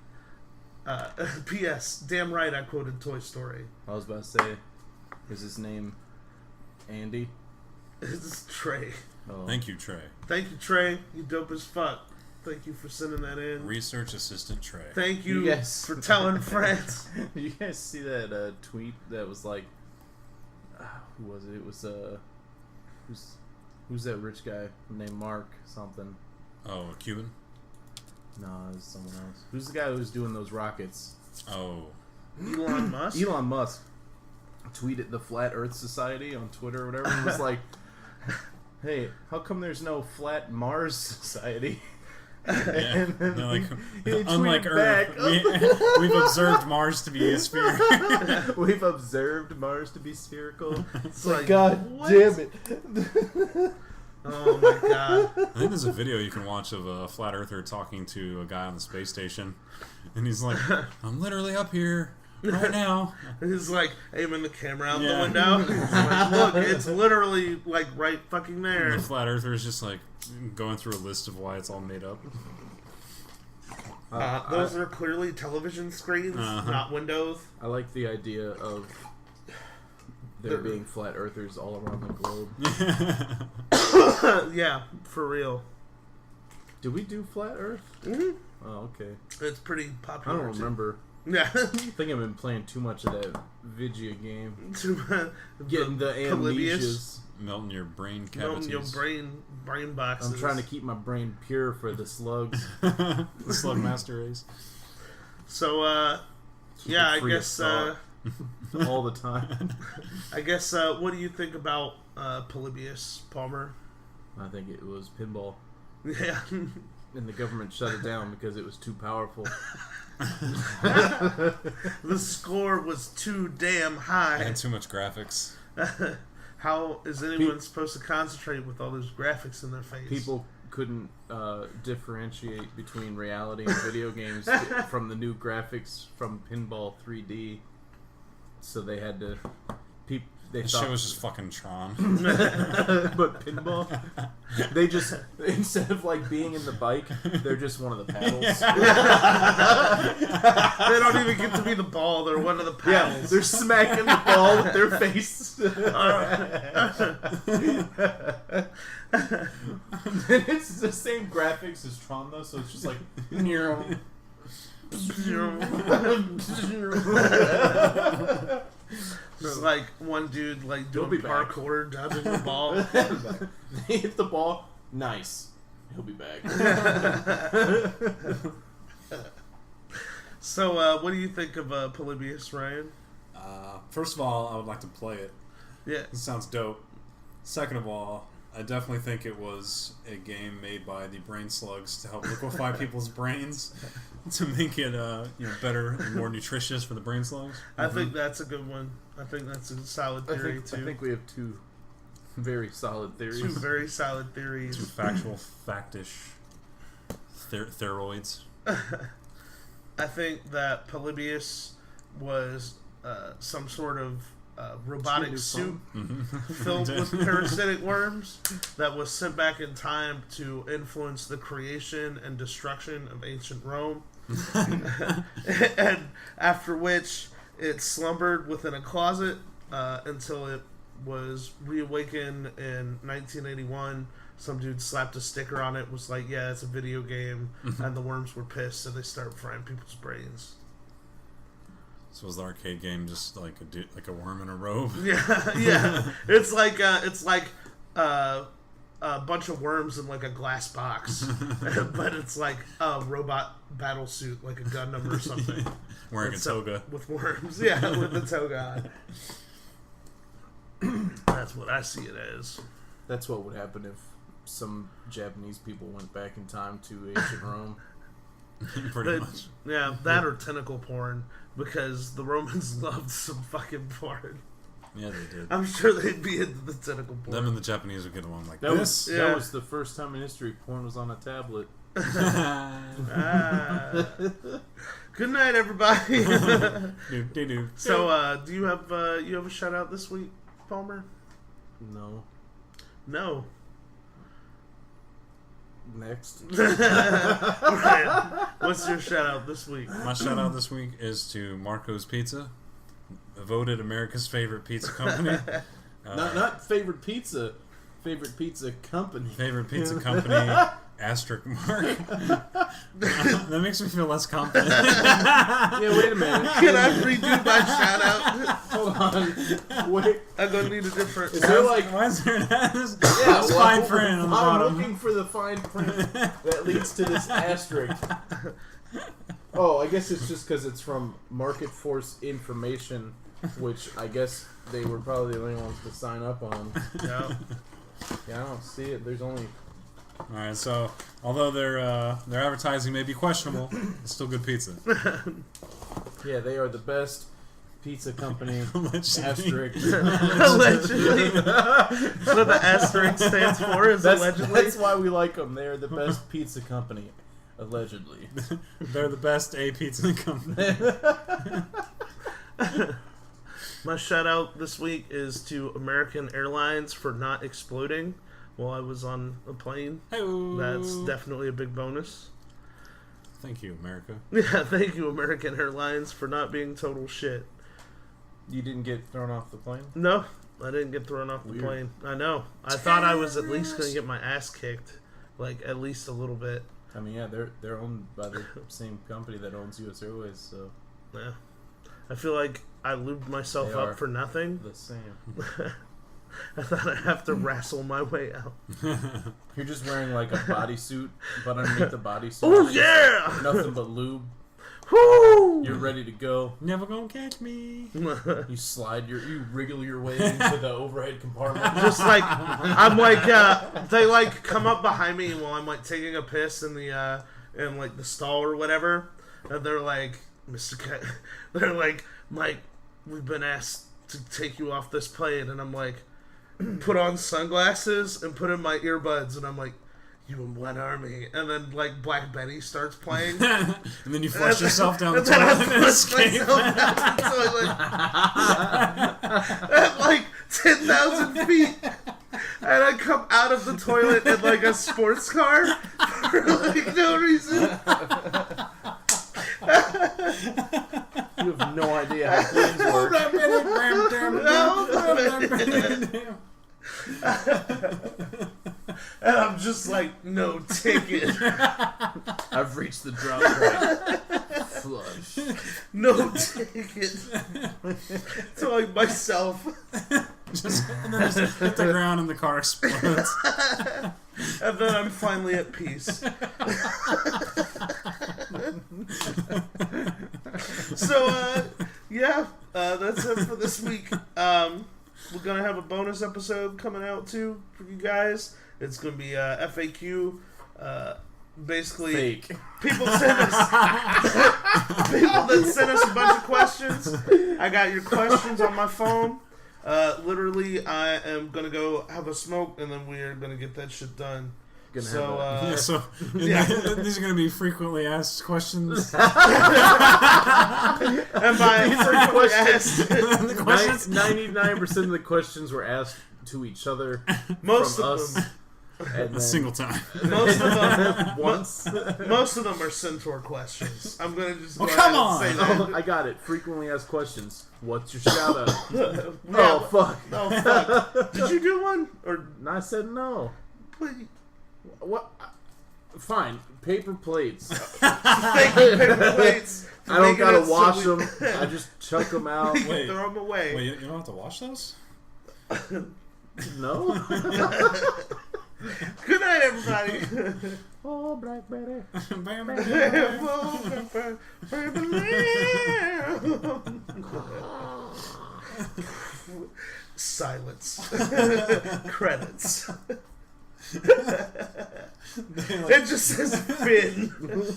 P.S. Damn right I quoted Toy Story. I was about to say, is his name Andy? It's Trey. Oh. Thank you, Trey. Thank you, Trey. You dope as fuck. Thank you for sending that in. Research assistant Trey. Thank you Yes. for telling friends. Did you guys see that tweet that was like, who was it? It was who's that rich guy named Mark something? Oh, a Cuban? No, it was someone else. Who's the guy who's doing those rockets? Oh. Elon Musk? Elon Musk tweeted the Flat Earth Society on Twitter or whatever. And was like, "Hey, how come there's no Flat Mars Society?" Yeah. then They're like, he unlike tweeted Earth, back, we've observed Mars to be a sphere. we've observed Mars to be spherical. It's Like, like, God what? damn it. Oh my god. I think there's a video you can watch of a flat earther talking to a guy on the space station, and he's like, "I'm literally up here right now." He's like aiming the camera out the Yeah. window. He's like, look, it's literally like right fucking And there. the flat earther is just like going through a list of why it's all made up. Those are clearly television screens, not windows. I like the idea of there being flat earthers all around the globe. Yeah, for real. Do we do flat Earth? Mm-hmm. Oh, okay. It's pretty I popular. don't remember. Yeah. I think I've been playing too much of that Vigia game. Getting the Polybius. amnesias. Melting your brain Melting cavities. your brain boxes. I'm trying to keep my brain pure for the slugs. The slug master race. So, Keep yeah, it I free of guess, thought all the time. what do you think about Polybius, Palmer? I think it was pinball. Yeah. And the government shut it down because it was too powerful. The score was too damn high. And too much graphics. How is anyone supposed to concentrate with all those graphics in their face? People couldn't differentiate between reality and video games from the new graphics from Pinball 3D. So they had to... They This thought, shit was just fucking Tron. but pinball, they just, instead of like being in the bike, they're just one of the paddles. They don't even get to be the ball; they're one of the Yeah, paddles. they're smacking the ball with their face. It's the same graphics as Tron though, so it's just like It's like one dude like He'll doing be back. parkour, dodging the ball. they hit the ball. Nice. He'll be back. So, what do you think of Polybius, Ryan? First of all, I would like to play it. Yeah. It sounds dope. Second of all, I definitely think it was a game made by the brain slugs to help liquefy people's brains to make it better and more nutritious for the brain slugs. I think that's a good one. I think that's a solid theory too. I think we have two very solid theories. Two very solid theories. Two factual, factish steroids. I think that Polybius was some sort of robotic suit filled with parasitic worms that was sent back in time to influence the creation and destruction of ancient Rome. And after which it slumbered within a closet until it was reawakened in 1981. Some dude slapped a sticker on it, was like, yeah, it's a video game, and the worms were pissed, so they started frying people's brains. So was the arcade game just like a worm in a robe? Yeah. It's like a bunch of worms in like a glass box, but it's like a robot battle suit, like a Gundam or something. Wearing a toga. With worms, yeah, with the toga on. That's what I see it as. That's what would happen if some Japanese people went back in time to ancient Rome. Pretty much. Yeah, that or tentacle porn, because the Romans loved some fucking porn. Yeah, they did. I'm sure they'd be into the tentacle porn. Them and the Japanese would get along like That this. that was the first time in history porn was on a tablet. Good night, everybody. Do. So, do you have a shout out this week, Palmer? No. No. Next. Ryan, what's your shout out this week? My shout out this week is to Marco's Pizza, voted America's favorite pizza company. Not favorite pizza company. Favorite pizza company, asterisk mark. That makes me feel less confident. Yeah, wait a minute. Can I redo my shout out? Hold on. Wait. I'm gonna need a different. Is there like Why is there an asterisk? yeah, It's well, fine print on the I'm bottom. looking for the fine print that leads to this asterisk. Oh, I guess it's just because it's from Market Force Information, which I guess they were probably the only ones to sign up on. Yeah. Yeah, I don't see it. There's only All right, so although their advertising may be questionable, it's still good pizza. Yeah, they are the best pizza company. Allegedly. Asterisk. Allegedly. That's what the asterisk stands for, is allegedly. That's why we like them. They are the best pizza company. Allegedly. They're the best pizza company. My shout out this week is to American Airlines for not exploding while I was on a plane. Hey-o. That's definitely a big bonus. Thank you, America. Yeah, thank you, American Airlines, for not being total shit. You didn't get thrown off the plane? No, I didn't get thrown off the Weird. plane. I know. I thought I was at least going to get my ass kicked. Like, at least a little bit. I mean, yeah, they're owned by the same company that owns U.S. Airways, so Yeah. I feel like I lubed myself They up are. for nothing. the same. I thought I'd have to wrestle my way out. You're just wearing like a bodysuit, but underneath the bodysuit, Oh, it's yeah! just nothing but lube. Woo! You're ready to go. Never gonna catch me. You wriggle your way into the overhead compartment. Just like, I'm like, they like come up behind me while I'm like taking a piss in the, in like the stall or whatever. And they're like, they're like, Mike, we've been asked to take you off this plane. And I'm like, put on sunglasses and put in my earbuds. And I'm like, you in what army? And then like Black Betty starts playing. And then you flush yourself down the And then I toilet and flush escape. myself down the toilet at like 10,000 feet. And I come out of the toilet in like a sports car for like no reason. You have no idea how planes work. And I'm just like, no ticket. I've reached the drop point. Flush. No ticket. To like myself. And then just hit the ground and the car explodes. And then I'm finally at peace. So, yeah, that's it for this week. We're going to have a bonus episode coming out, too, for you guys. It's going to be FAQ. Basically, Fake. people send us people that send us a bunch of questions. I got your questions on my phone. Literally, I am going to go have a smoke, and then we are going to get that shit done. Yeah, so yeah. these are going to be frequently asked questions. And by frequently asked, The questions. 99% of the questions were asked to each other most from of us. them. And A single time. Most of them, once. most of them are Centaur questions. I'm gonna just go Oh, ahead come and on! say Oh, that. I got it. Frequently asked questions. What's your shout out? Yeah, Oh, fuck. Oh fuck! Did you do one or? And I said no. Wait, What? Fine. Paper plates. thank you, paper plates. for I don't making gotta it so wash we- them. I just chuck them out. Wait, Throw them away. wait, you don't have to wash those? No? Good night, everybody. Oh, Blackberry. Bam, Silence. Credits. They, It just says Finn.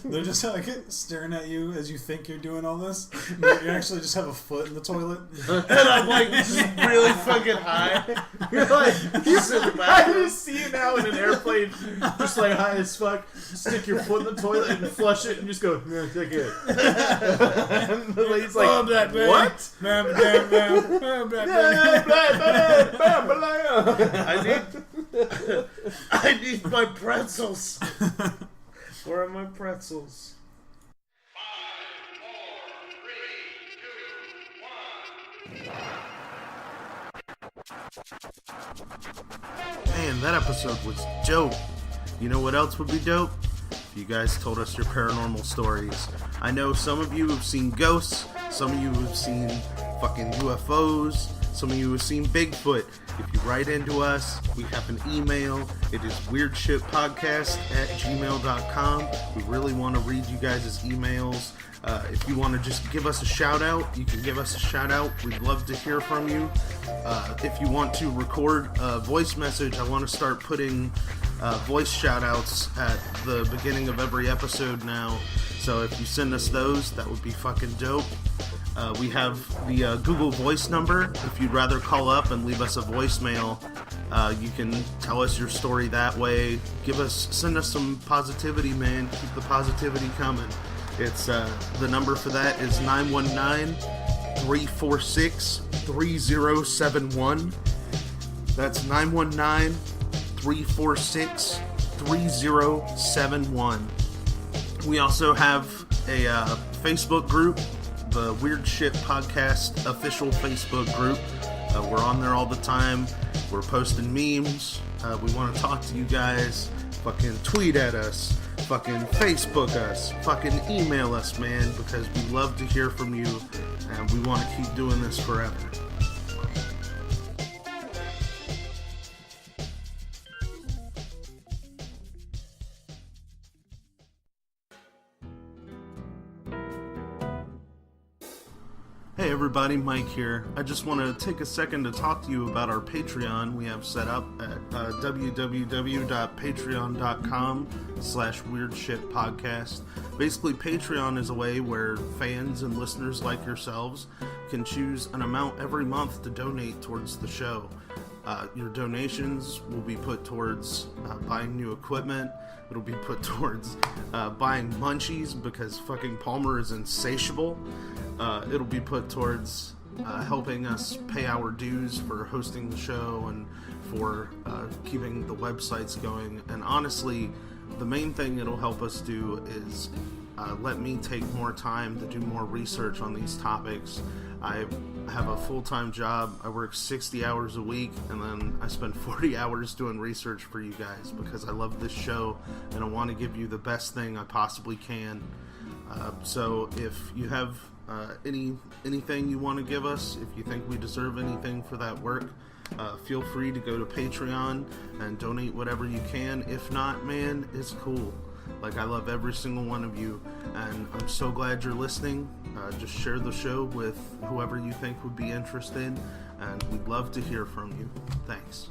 they're just like staring at you as you think you're doing all this. But you actually just have a foot in the toilet. And I'm like just really fucking high. You're like, Just in the I bathroom. just see you now in an airplane, just like high as fuck. Stick your foot in the toilet and flush it, and just go, yeah, take it. And the lady's like, Oh, Blackberry. what? Bam, bam, bam, bam, Blackberry. I need my pretzels. Where are my pretzels? Man, that episode was dope. You know what else would be dope? If you guys told us your paranormal stories. I know some of you have seen ghosts, some of you have seen fucking UFOs, some of you have seen Bigfoot. If you write into us, we have an email. It is weirdshitpodcast@gmail.com. We really want to read you guys' emails. If you want to just give us a shout out, you can give us a shout out. We'd love to hear from you. If you want to record a voice message, I want to start putting voice shout outs at the beginning of every episode now. So if you send us those, that would be fucking dope. We have the Google Voice number. If you'd rather call up and leave us a voicemail, you can tell us your story that way. Send us some positivity, man. Keep the positivity coming. It's the number for that is 919-346-3071. That's 919-346-3071. We also have a Facebook group, the Weird Shit Podcast official Facebook group. We're on there all the time. We're posting memes. We want to talk to you guys. Fucking tweet at us. Fucking Facebook us. Fucking email us, man, because we love to hear from you and we want to keep doing this forever. Hey everybody, Mike here. I just want to take a second to talk to you about our Patreon we have set up at www.patreon.com/weirdshitpodcast. Basically, Patreon is a way where fans and listeners like yourselves can choose an amount every month to donate towards the show. Your donations will be put towards buying new equipment. It'll be put towards buying munchies because fucking Palmer is insatiable. It'll be put towards helping us pay our dues for hosting the show and for keeping the websites going. And honestly, the main thing it'll help us do is let me take more time to do more research on these topics. I have a full-time job. I work 60 hours a week, and then I spend 40 hours doing research for you guys because I love this show and I want to give you the best thing I possibly can. So if you have anything you want to give us, if you think we deserve anything for that work, feel free to go to Patreon and donate whatever you can. If not, man, it's cool. Like, I love every single one of you, and I'm so glad you're listening. Just share the show with whoever you think would be interested, and we'd love to hear from you. Thanks.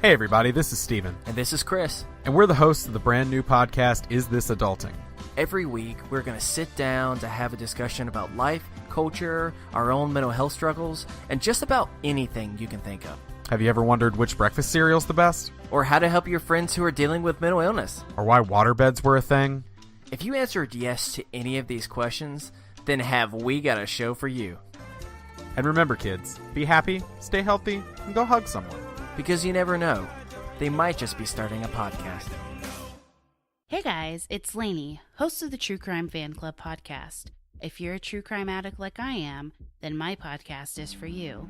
Hey everybody, this is Steven. And this is Chris. And we're the hosts of the brand new podcast, Is This Adulting? Every week, we're going to sit down to have a discussion about life, culture, our own mental health struggles, and just about anything you can think of. Have you ever wondered which breakfast cereal's the best? Or how to help your friends who are dealing with mental illness? Or why waterbeds were a thing? If you answered yes to any of these questions, then have we got a show for you. And remember, kids, be happy, stay healthy, and go hug someone. Because you never know. They might just be starting a podcast. Hey guys, it's Lainey, host of the True Crime Fan Club podcast. If you're a true crime addict like I am, then my podcast is for you.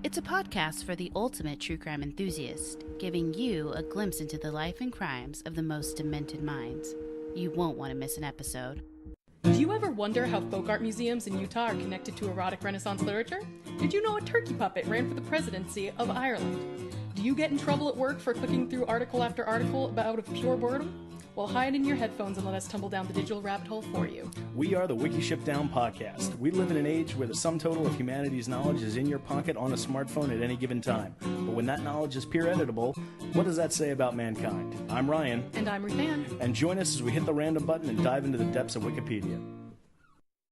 It's a podcast for the ultimate true crime enthusiast, giving you a glimpse into the life and crimes of the most demented minds. You won't want to miss an episode. Do you ever wonder how folk art museums in Utah are connected to erotic Renaissance literature? Did you know a turkey puppet ran for the presidency of Ireland? Do you get in trouble at work for clicking through article after article out of pure boredom? Well, hide in your headphones and let us tumble down the digital rabbit hole for you. We are the Wiki Ship Down podcast. We live in an age where the sum total of humanity's knowledge is in your pocket on a smartphone at any given time. But when that knowledge is peer editable, what does that say about mankind? I'm Ryan. And I'm Ruth Ann. And join us as we hit the random button and dive into the depths of Wikipedia.